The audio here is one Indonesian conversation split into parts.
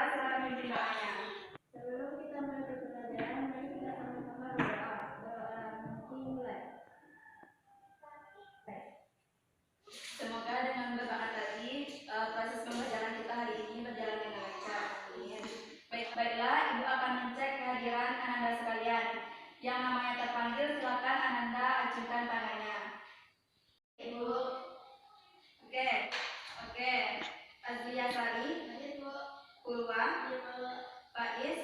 silakan memimpin doanya. Sebelum kita mulai pembelajaran, mari kita sama-sama berdoa. Mulai. Semoga dengan berbakat tadi proses pembelajaran kita hari ini berjalan dengan lancar. Baiklah, Ibu akan mengecek kehadiran Ananda sekalian. Yang namanya terpanggil, silakan Ananda acungkan tangannya. Ibu. Oke. Azlia Sari, Purwa, Faiz,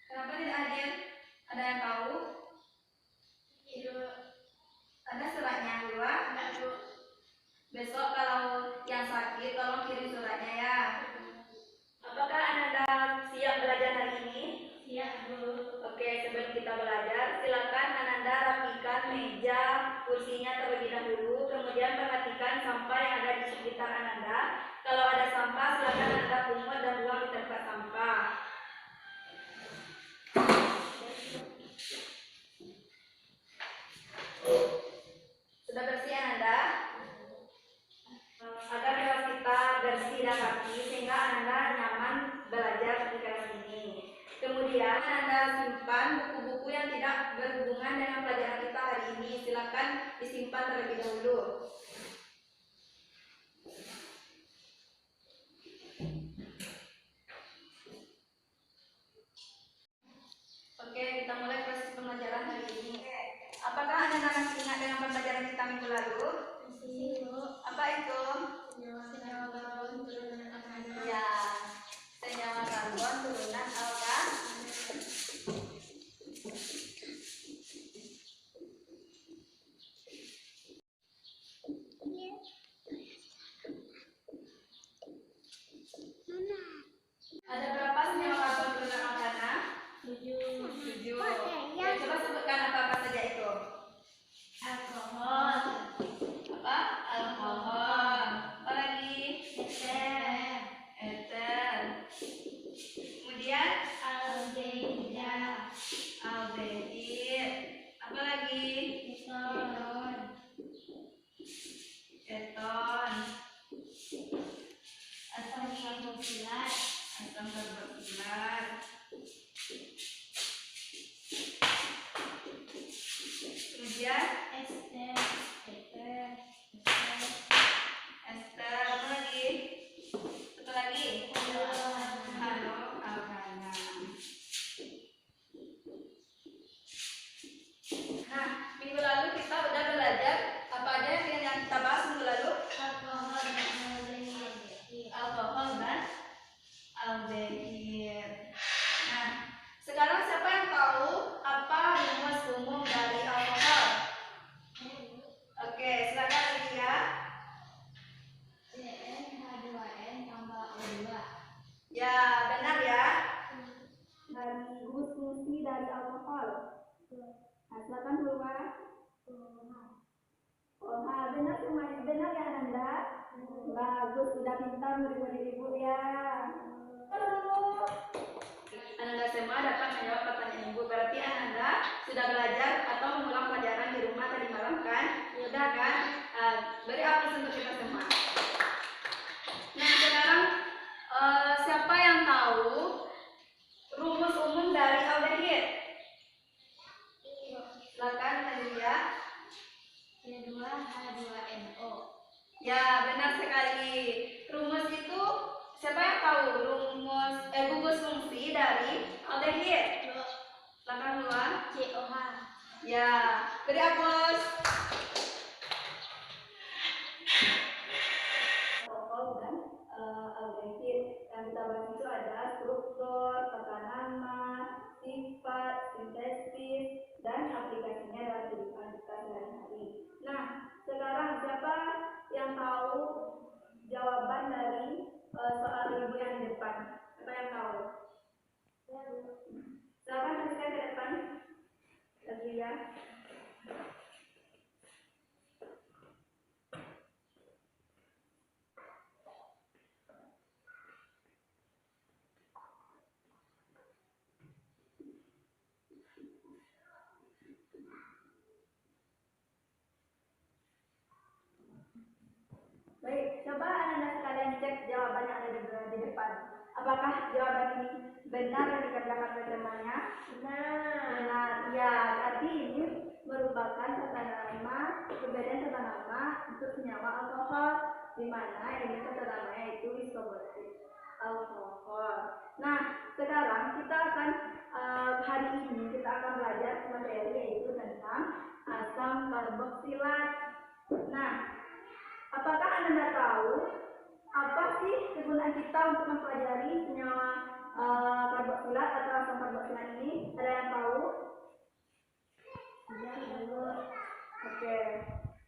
kenapa tidak hadir? Ada yang tahu? Ada suratnya, Purwa? Besok kalau yang sakit tolong kirim suratnya ya. Apakah Ananda siap belajar hari ini? Siap, Bu. Oke, sebelum kita belajar, silakan Ananda rapikan meja, kursinya terlebih dahulu, kemudian perhatikan sampah yang ada di sekitar Ananda. Kalau ada sampah, silakan Ananda pungut dan buang di tempat sampah. Sudah bersih Ananda? Agar kelas kita bersih dan rapi sehingga Ananda nyaman belajar di kelas ini. Kemudian Ananda simpan buku-buku yang tidak berhubungan dengan pelajaran kita hari ini. Silakan disimpan terlebih dahulu. Oke, kita mulai proses pembelajaran hari ini. Apakah Ananda masih ingat dengan pembelajaran kita minggu lalu? Apa itu? Ya, senyawa karbon turunan alka. Ada berapa senyawa karbon turunan alkana? 7. Ya, coba sebutkan apa-apa saja itu. Alkohol. Apa? Alkohol. Apa lagi? Eter. Kemudian aldehid. Apa lagi? Keton. Asam karboksilat. Kemudian ester. Apa lagi? Satu lagi. Haloalkana. Nah, minggu lalu kita udah belajar apa aja yang kita bahas minggu lalu? Alkohol dan aldehid. Nah, sekarang siapa yang tahu apa rumus umum dari alkohol? Oke, silakan Lydia. Ya, benar ya. Dari rumus fungsi dari alkohol. Nah, silakan Purwa. Benar semuanya, benar ya Ananda? Bagus, sudah pintar murid-murid Ibu ya. Ananda semua dapat menjawab pertanyaan Ibu. Berarti Ananda sudah belajar atau mengulang pelajaran di rumah tadi malam kan? Sudah kan? Beri aplaus untuk kita semua. Nah, sekarang siapa yang tahu rumus umum dari aldehid? Silakan Nadia. C2H2NO. Ya, benar sekali. Rumus itu siapa yang tahu gugus fungsi dari aldehid? Silakan Luan. COH. Ya, beri aplaus. Alkohol dan aldehid. Yang kita bahas itu ada struktur, tata nama, sifat, sintesis, dan aplikasinya dalam kehidupan kita sehari-hari. Nah, sekarang siapa yang tahu jawaban dari soal Ibu yang di depan? Siapa yang tahu? Silakan tuliskan ke depan. Azlia. Baik, coba Anda sekalian cek jawaban yang ada di depan. depan. Apakah jawaban ini benar yang dikerjakan oleh temannya? Benar. Ya, tadi ini merupakan tata nama, perbedaan tata nama untuk senyawa alkohol, di mana ini tata namanya itu isobatik alkohol. Nah, sekarang kita akan hari ini kita akan belajar materi yaitu tentang asam karboksilat. Nah, apakah Anda tahu apa sih kegunaan kita untuk mempelajari senyawa karboksilat atau asam karboksilat ini? Ada yang tahu? Oke.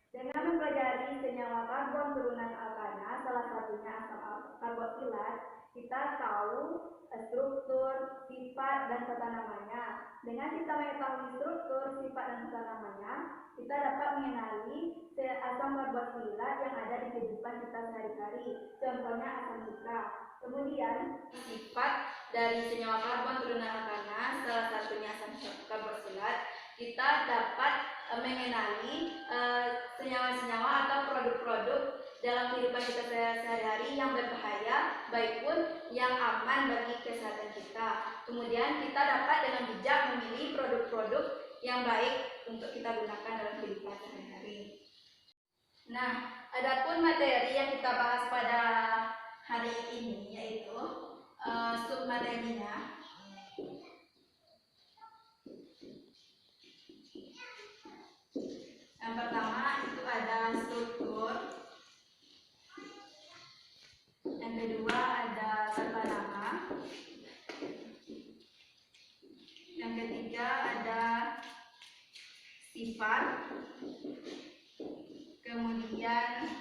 Dengan mempelajari senyawa karbon turunan alkana, salah satunya asam karboksilat, kita tahu struktur, sifat, dan tata namanya. Dengan kita mengetahui struktur, sifat, dan tata namanya, kita dapat mengenali asam karboksilat yang ada di kehidupan kita sehari-hari. Contohnya asam cuka. Kemudian sifat dari senyawa karbon turunan alkana, salah satunya asam karboksilat, kita dapat mengenali senyawa-senyawa atau produk-produk dalam kehidupan kita sehari-hari yang berbahaya, baik pun yang aman bagi kesehatan kita. Kemudian kita dapat dengan bijak memilih produk-produk yang baik untuk kita gunakan dalam kehidupan sehari-hari. Nah, adapun materi yang kita bahas pada hari ini yaitu submaterinya. Yang pertama itu ada struktur, yang kedua ada tata nama, yang ketiga ada sifat, kemudian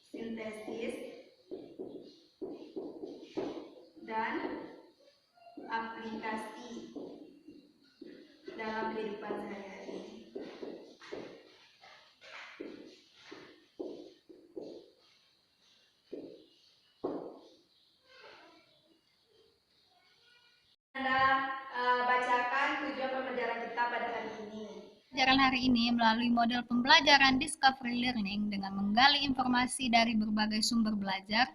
sintesis, dan aplikasi dalam kehidupan sehari-hari. Bacakan tujuan pembelajaran kita pada hari ini. Pembelajaran hari ini melalui model pembelajaran Discovery Learning dengan menggali informasi dari berbagai sumber belajar,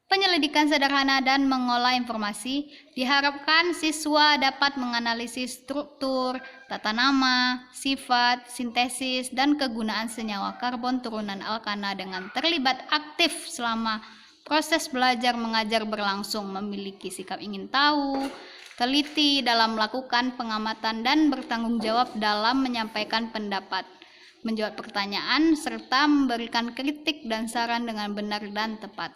penyelidikan sederhana dan mengolah informasi, diharapkan siswa dapat menganalisis struktur, tata nama, sifat, sintesis, dan kegunaan senyawa karbon turunan alkana dengan terlibat aktif selama proses belajar mengajar berlangsung, memiliki sikap ingin tahu, teliti dalam melakukan pengamatan dan bertanggung jawab dalam menyampaikan pendapat, menjawab pertanyaan, serta memberikan kritik dan saran dengan benar dan tepat.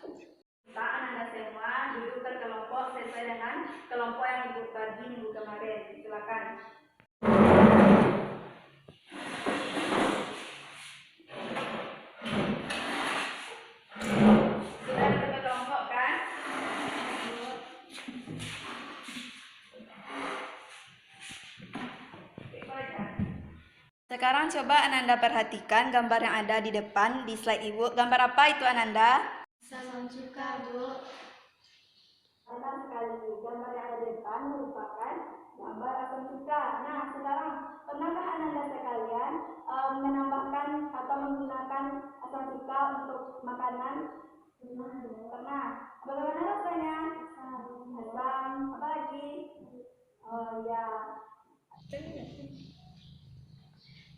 Anda semua duduk berkelompok sesuai dengan kelompok yang Ibu bagi minggu kemarin. Silakan. Sudah berkelompok kan? Sekarang coba Ananda perhatikan gambar yang ada di depan di slide Ibu. Gambar apa itu Ananda? Asam cuka, Bu. Benar sekali. Gambar yang ada di depan merupakan gambar asam cuka. Nah, sekarang pernahkah Ananda sekalian menambahkan atau menggunakan asam cuka untuk makanan? Pernah. Bagaimana rasanya? Asam. Apa lagi? Oh ya.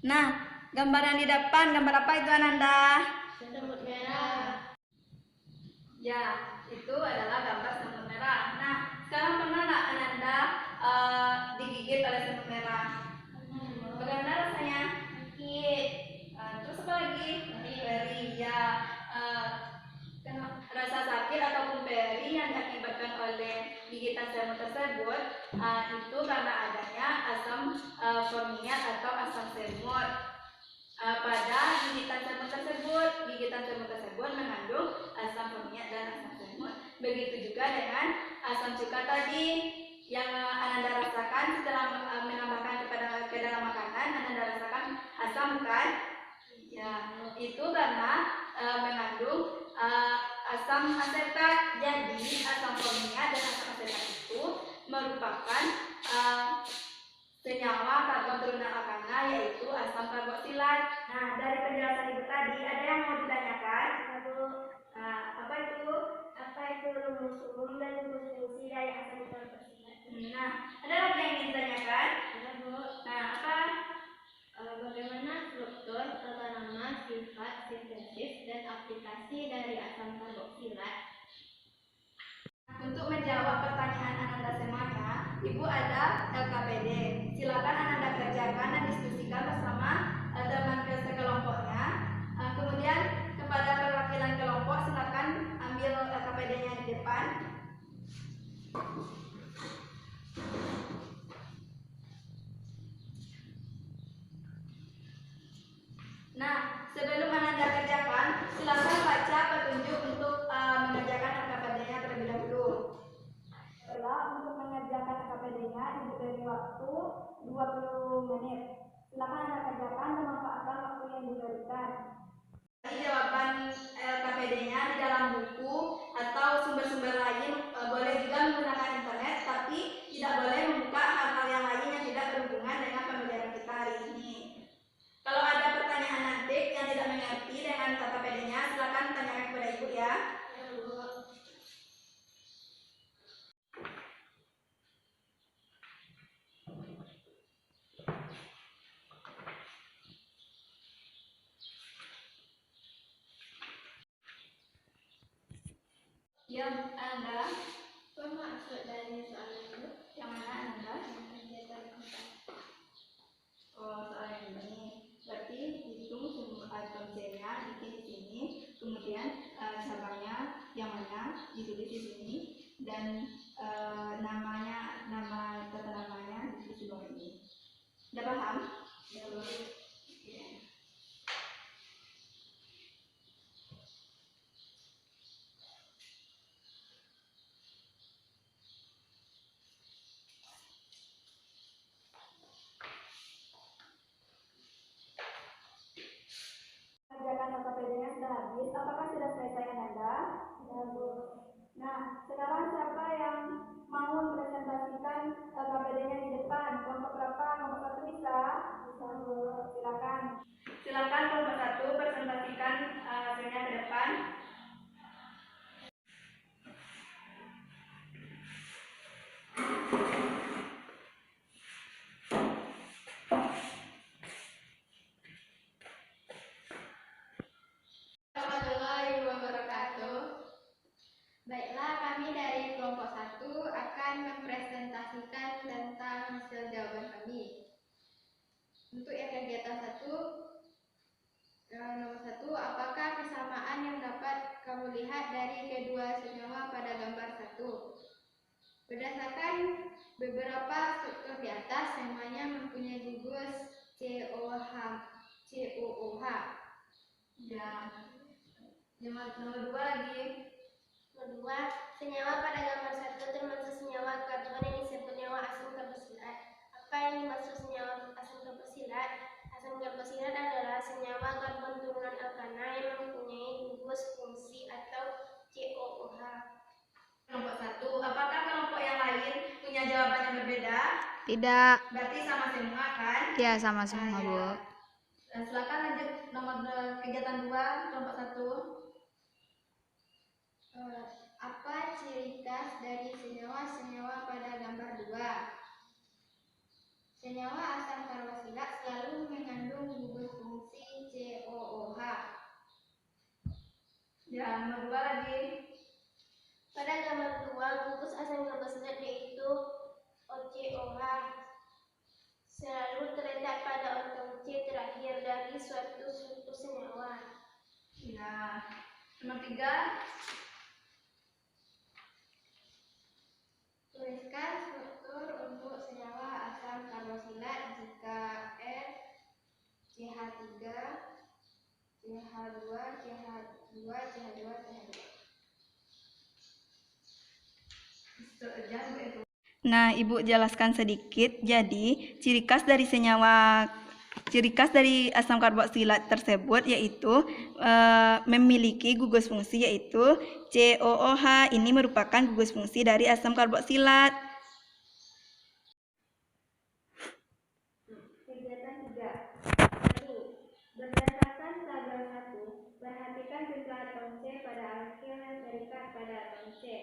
Nah, gambar yang di depan, gambar apa itu Ananda? Semut merah. Ya, itu adalah gambar semut merah. Nah, sekarang pernah nggak Ananda digigit oleh semut merah? Bagaimana rasanya? Sakit. Terus apa lagi? Perih. Ya, rasa sakit ataupun perih yang diakibatkan oleh gigitan semut tersebut itu karena adanya asam formiat atau asam semut pada gigitan semut tersebut. Gigitan semut tersebut mengandung asam formiat dan asam semut. Begitu juga dengan asam cuka tadi yang Ananda rasakan setelah menambahkan ke dalam makanan. Ananda rasakan asam bukan? Ya, itu karena mengandung asam asetat. Jadi asam formiat dan asam asetat itu merupakan senyawa karbon turunan alkana yaitu asam karboksilat. Nah, dari penjelasan Ibu tadi ada yang mau ditanyakan? Nah, apa itu? Apa itu rumus-rumus dan fungsi dari asam karboksilat. Nah, ada lagi yang ingin ditanyakan? Ada, Bu. Nah, apa? Bagaimana struktur, tata nama, sifat, sintesis, dan aplikasi dari asam karboksilat? Untuk menjawab pertanyaan Ananda semuanya, Ibu ada LKPD. Silakan Ananda kerjakan dan diskusikan bersama teman sekelompoknya. Kemudian kepada perwakilan kelompok silakan ambil LKPD-nya di depan. Nah, sebelum Ananda kerjakan, silakan baca petunjuk untuk mengerjakan LKPD-nya terlebih dahulu. Untuk mengerjakan LKPD-nya, Ibu beri waktu 20 menit. Silakan Anda kerjakan dan manfaatkan waktu yang diberikan. Jawaban LKPD-nya di dalam buku atau sumber-sumber lain, boleh juga menggunakan internet, tapi tidak boleh membuka hal-hal yang lain yang tidak berhubungan dengan pembelajaran kita hari ini. Kalau ada pertanyaan nanti yang tidak mengerti dengan LKPD-nya, silakan tanyakan kepada Ibu ya. Ya, Anda. Apa maksud dari soal itu? Yang mana Anda? Kegiatan 4. Oh, soal ini. Berarti hitung semua atom C-nya di sini, kemudian cabangnya yang mana ditulis di sini, dan nama tata namanya di bawah ini. Udah paham? Ya, Bu. Oke. Kerjakan LKPD-nya sudah habis. Apakah sudah selesai Ananda? Ya, Bu. Nah, sekarang siapa yang mau mempresentasikan LKPD-nya di depan? Kelompok berapa? Kelompok 1 bisa? Bisa, Bu. Silakan. Silakan kelompok 1 presentasikan hasilnya ke depan. Warahmatullahi wabarakatuh. Baiklah, kami dari kelompok 1 akan mempresentasikan tentang hasil jawaban kami. Untuk yang kegiatan 1, nomor 1, apakah kesamaan yang dapat kamu lihat dari kedua senyawa pada gambar 1? Berdasarkan beberapa struktur di atas, semuanya mempunyai gugus COOH. Ya. Nomor 2 lagi. Kedua, senyawa pada gambar 1 termasuk senyawa karbon yang disebut senyawa asam karboksilat. Apa yang dimaksud senyawa asam karboksilat? Asam karboksilat adalah senyawa karbon turunan alkana yang mempunyai gugus fungsi atau COOH. Kelompok 1. Apakah kelompok yang lain punya jawaban yang berbeda? Tidak. Berarti sama semua kan? Ya, sama semua, Ya. Bu. Silakan lanjut nomor kegiatan 2 kelompok 1. Apa ciri khas dari senyawa-senyawa pada gambar 2? Senyawa asam karboksilat selalu mengandung gugus fungsi COOH. Ya, nomor 2 lagi. Pada gambar 2, gugus asam karboksilat yaitu OCOH selalu terletak pada atom C terakhir dari suatu struktur senyawa. Ya. Nomor 3. Tuliskan struktur untuk senyawa asam karboksilat jika R, CH3, CH2, CH2, CH2, CH2. Nah, Ibu jelaskan sedikit. Jadi, ciri khas dari asam karboksilat tersebut yaitu memiliki gugus fungsi yaitu COOH. Ini merupakan gugus fungsi dari asam karboksilat. Kegiatan 3. Berdasarkan tabel 1, perhatikan jumlah atom C pada akhir yang terikat pada atom C.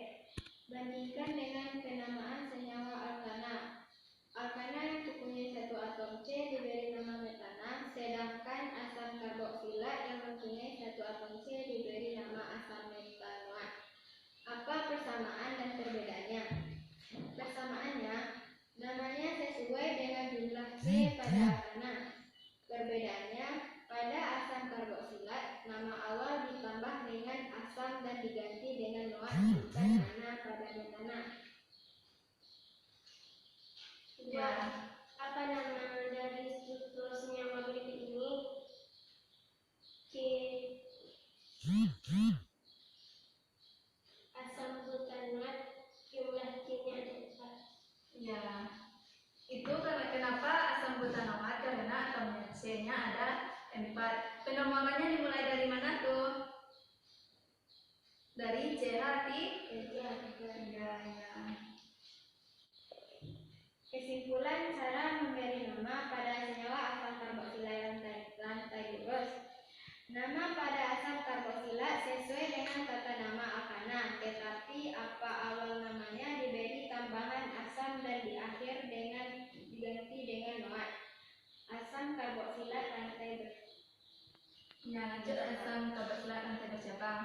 Ya. Apa nama dari struktur senyawa berikut ini? C. Asam butanat, jumlah C-nya ada 4. Ya. Itu kenapa asam butanoat? Karena atomnya C-nya ada 4. Penomorannya dimulai dari mana tuh? Dari CH3? Ya. Kesimpulan cara memberi nama pada senyawa asam karboksila lantai lurus. Nama pada asam karboksila sesuai dengan tata nama Alkana, tetapi apa awal namanya diberi tambahan asam dan di akhir diganti dengan noat. Asam karboksila lantai Ya, lanjut asam karboksila lantai bercabang.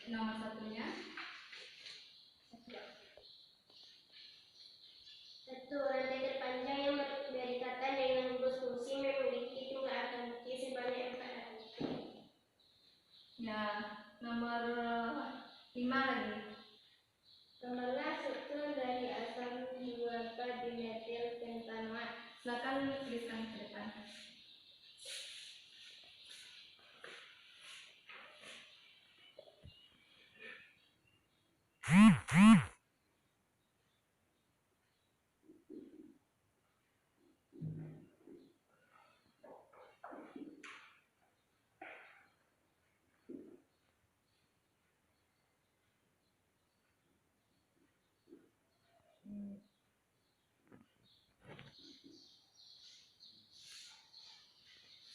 Nomor satunya. 1. Rantai terpanjang yang berdekatan dengan gugus fungsi memiliki jumlah atom C sebanyak 4 atom. Ya, nomor 5 lagi. Nomorlah struktur dari asam 2,4-dimetil pentanoat. Silakan tuliskan ke depan.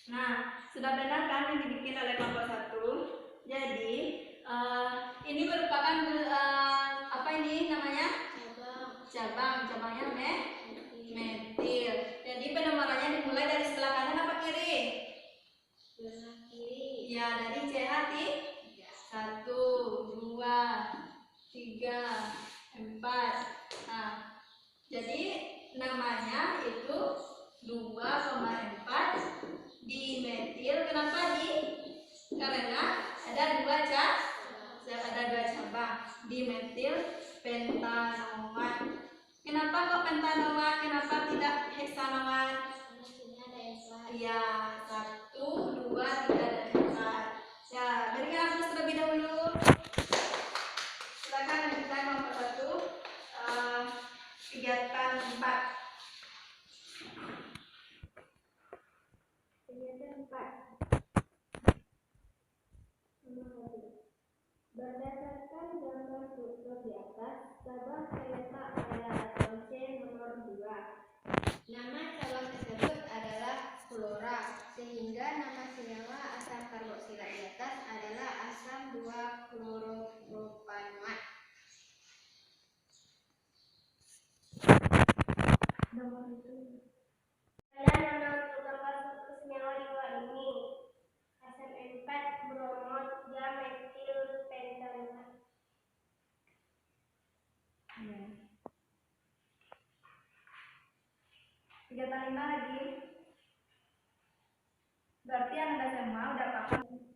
Nah, sudah benar kan yang dibikin oleh kelompok 1? Jadi, ini merupakan apa ini namanya? Cabangnya metil. Jadi penomorannya dimulai dari sebelah kanan apa kiri? Sebelah kiri. Ya, dari CH 1, 2, 3, 4. Nah, jadi namanya itu 2,4 dimetil. Kenapa di? Karena ada dua cabang dimetil pentanoat. Kenapa kok pentanoat? Kenapa tidak heksanoat? Ya, 1, 2, 3 dan 4. Ya, berikan hapus terlebih dahulu. Silakan lanjutkan nomor 1. Kegiatan 4. Kegiatan 4. Berdasarkan gambar struktur di atas, cabang terletak pada atom C nomor 2. Nama cabang tersebut adalah flora, sehingga nama senyawa asam karboksila di atas adalah asam 2-fluoropropanoat. Pada nama gambar struktur senyawa di bawah ini, asam 4 bromot dimetil pentanoat. Kegiatan 5 lagi. Berarti Ananda semua udah paham.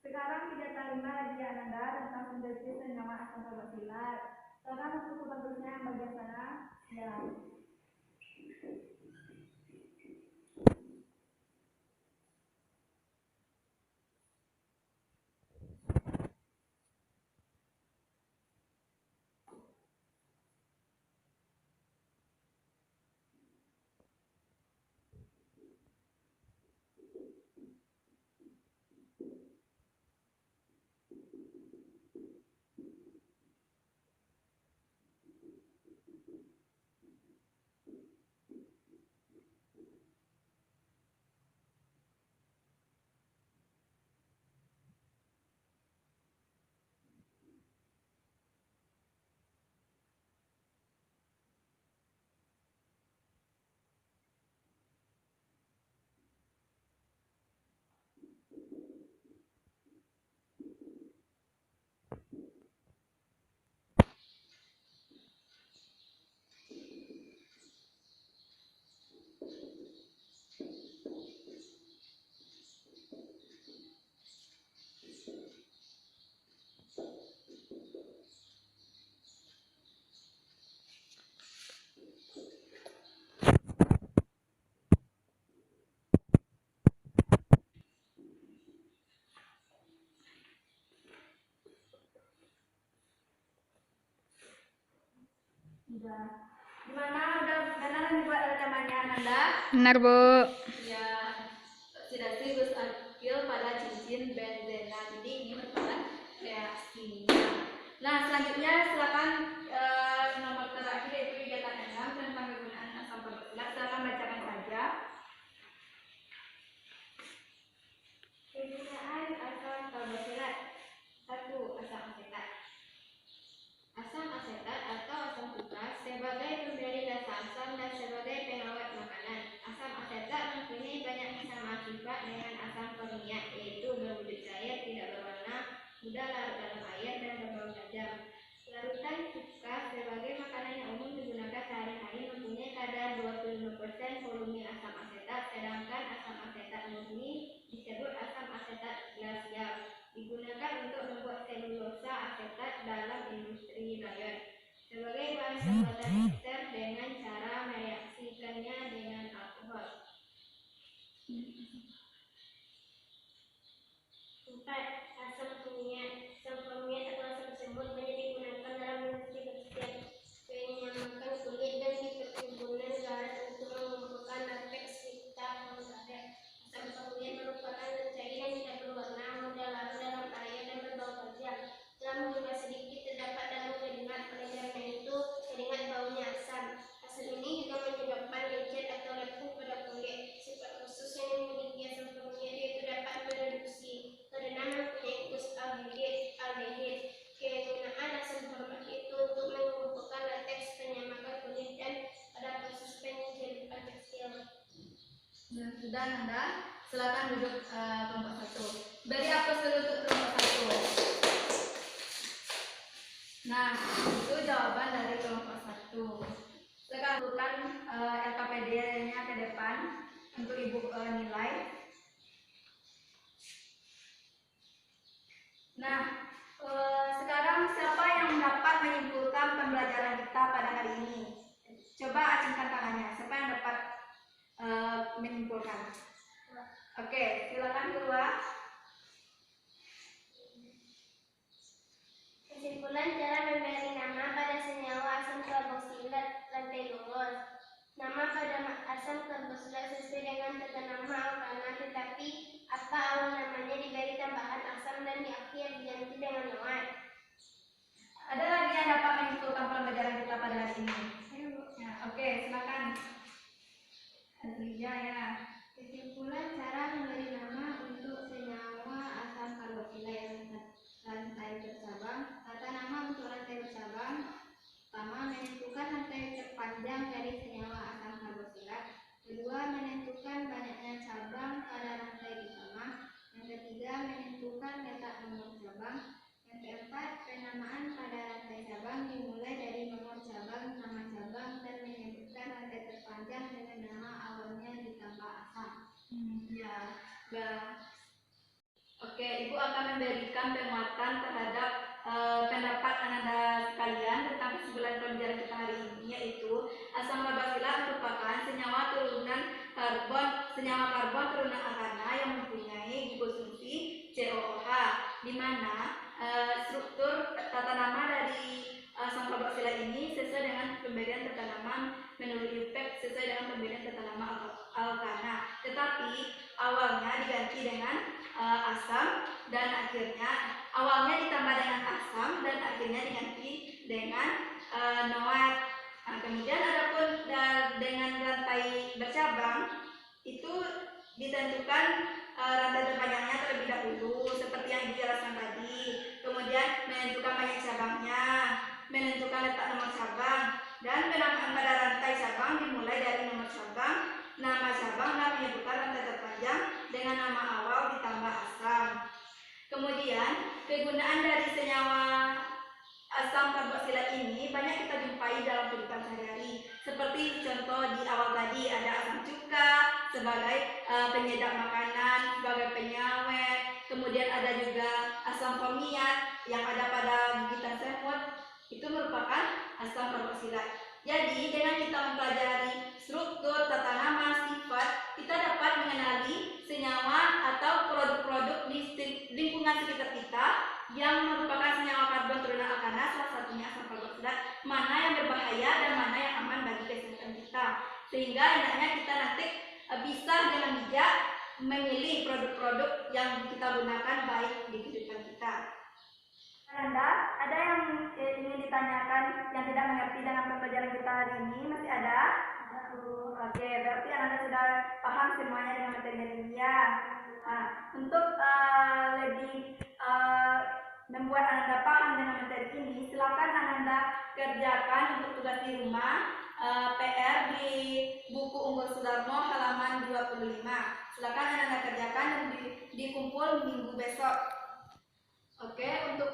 Sekarang kegiatan 5 lagi Ananda tentang sintesis senyawa asam karboksila. Sekarang untuk bagusnya yang bagian sana. Ya. Udah. Gimana? Udah benar dibuat rekamannya, Nanda? Benar, Bu. Ya, oksidasi Gus akil pada cincin benzena. Jadi ini merupakan reaksinya. Nah, selanjutnya silakan nomor terakhir yaitu kegiatan 6 tentang penggunaan asam karboksilat. Silakan bacakan saja. Penggunaan asam karboksilat. 1. Asam asetat. Asam asetat atau asam sitrat sebagai pemberi rasa asam dan sebagai pengawet makanan. Asam asetat mempunyai banyak kesamaan sifat dengan asam formiat, yaitu berwujud cair, tidak berwarna, mudah larut dalam air, dan berbau tajam. Larutan cuka sebagai makanan yang umum digunakan sehari-hari mempunyai kadar 25% volume asam asetat, sedangkan asam asetat murni disebut asam asetat glasial. Digunakan untuk membuat selulosa asetat dalam industri rayon. Sebagai bahan pembuatan ester dengan cara mereaksikannya dengan alkohol. 4. Asam formiat. Asam formiat atau asam semut banyak digunakan dalam industri tekstil, penyamakan kulit, dan di perkebunan garam untuk mengumpulkan lateks serta penggaret. Asam formiat merupakan zat cair yang tidak berwarna, mudah larut dalam air, dan berbau tajam. Dalam jumlah sedikit terdapat dalam keringat, oleh karena itu keringat baunya asam. Asam ini juga menyebabkan lecet atau lepuh pada kulit. Sifat khusus yang dimiliki asam formiat yaitu dapat mereduksi karena mempunyai gus aldehid. Kegunaan asam formiat itu untuk mengumpulkan lateks, penyamakan kulit, dan pada proses penjelitan tekstil. Sudah, Nanda. Silakan duduk kelompok 1. Beri aplaus dulu untuk kelompok 1. Nah, itu jawaban dari kelompok 1. Silakan bukan LKPD-nya ke depan untuk Ibu nilai. Nah, sekarang siapa yang dapat menyimpulkan pembelajaran kita pada hari ini? Coba acungkan tangannya. Siapa yang dapat menyimpulkan? Oke, silakan keluar. Kesimpulan cara memberi nama pada senyawa asam karboksilat lantai luas. Nama pada asam karboksilat sesuai dengan tata nama alkana, tetapi apa awal namanya diberi tambahan asam dan di akhir diganti dengan noat. Ada lagi yang dapat menyimpulkan pembelajaran kita pada hari ini? Ya, oke, silakan. Azlija ya. Kesimpulan cara memberi nama untuk senyawa asam karboksilat rantai bercabang. Tata nama untuk rantai bercabang. Pertama, menentukan rantai terpanjang dari senyawa asam karboksilat. Kedua, menentukan banyaknya cabang pada rantai utama. Yang ketiga, menentukan letak nomor cabang. Yang keempat, penamaan pada rantai cabang dimulai dari nomor cabang, nama cabang, dan menyebutkan rantai terpanjang dengan nama awalnya ditambah asam. Ya, oke, Ibu akan memberikan penguatan terhadap pendapat Anda sekalian tentang kesimpulan pembelajaran kita hari ini, yaitu asam karboksilat merupakan senyawa karbon turunan alkana yang mempunyai glukosilasi COOH, di mana struktur tata nama dari asam karboksilat ini sesuai dengan pemberian tata nama menurut UPEC sesuai dengan pemberian tata nama alkana, tetapi awalnya diganti dengan asam dan akhirnya awalnya ditambah dengan asam dan akhirnya diganti dengan noat. Nah, kemudian adapun dengan rantai bercabang itu ditentukan rantai terpanjangnya terlebih dahulu seperti yang dijelaskan tadi, kemudian menentukan banyak cabangnya, menentukan letak nomor cabang, dan penamaan pada rantai cabang dimulai dari nomor cabang, nama cabang, dan menyebutkan rantai terpanjang dengan nama awal ditambah asam. Kemudian kegunaan dari senyawa asam karboksilat ini banyak kita jumpai dalam kehidupan sehari-hari. Seperti contoh di awal tadi ada asam cuka sebagai penyedap makanan, sebagai penyawet. Kemudian ada juga asam formiat yang ada pada gigitan semut, itu merupakan asam karboksilat. Jadi dengan kita mempelajari struktur, tata nama, sifat, kita dapat mengenali senyawa atau produk-produk di lingkungan sekitar kita yang merupakan senyawa karbon turunan alkana, salah satunya asam karboksilat, mana yang berbahaya berbahaya dan mana yang aman bagi kesehatan kita. Sehingga hendaknya kita nanti bisa dengan bijak memilih produk-produk yang kita gunakan baik di kehidupan kita. Anda, ada yang ingin ditanyakan yang tidak mengerti dengan pembelajaran kita hari ini? Masih ada? Oke, berarti Anda sudah paham semuanya dengan materi ini ya. Nah, untuk lebih membuat Anda paham dengan materi ini, silakan Anda kerjakan untuk tugas di rumah PR di buku Unggul Sudarmo halaman 25. Silakan Anda kerjakan dan dikumpul minggu besok. Oke, untuk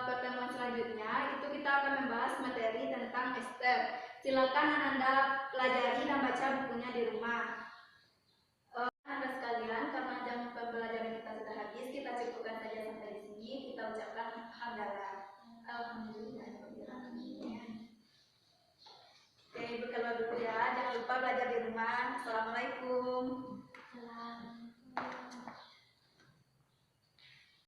pertemuan selanjutnya itu kita akan membahas materi tentang ester. Silakan Anda pelajari dan baca bukunya di rumah. Anda sekalian, karena jam pembelajaran kita sudah habis, kita cukupkan saja sampai di sini. Kita ucapkan hamdalah. Alhamdulillah. Oke, Ibu kalau dulu ya, jangan lupa belajar di rumah. Assalamualaikum.